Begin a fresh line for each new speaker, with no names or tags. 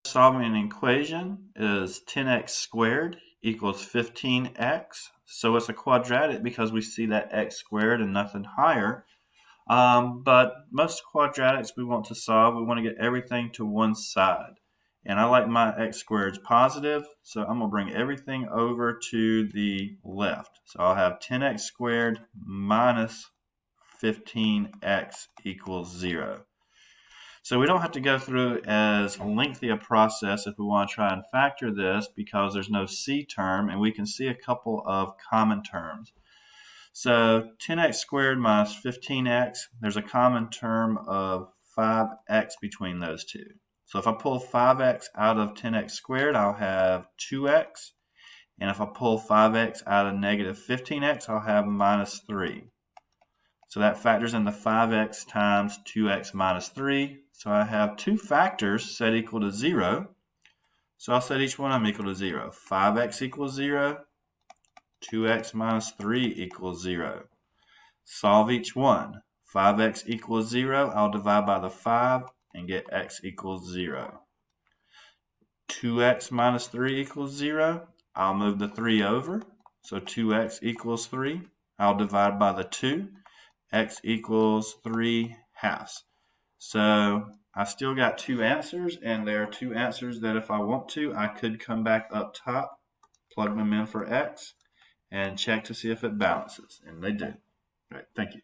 Solving an equation is 10x squared equals 15x. So it's a quadratic because we see that x squared and nothing higher. But most quadratics we want to solve, we want to get everything to one side. And I like my x squareds positive, so I'm going to bring everything over to the left. So I'll have 10x squared minus 15x equals 0. So we don't have to go through as lengthy a process if we want to try and factor this because there's no c term and we can see a couple of common terms. So 10x squared minus 15x, there's a common term of 5x between those two. So if I pull 5x out of 10x squared, I'll have 2x. And if I pull 5x out of negative 15x, I'll have minus 3. So that factors into 5x times 2x minus 3. So I have two factors set equal to 0. So I'll set each one of them equal to 0. 5x equals 0. 2x minus 3 equals 0. Solve each one. 5x equals 0. I'll divide by the 5 and get x equals 0. 2x minus 3 equals 0. I'll move the 3 over. So 2x equals 3. I'll divide by the 2. X equals 3/2. So I still got two answers, and there are two answers that if I want to, I could come back up top, plug them in for x, and check to see if it balances. And they do. All right, thank you.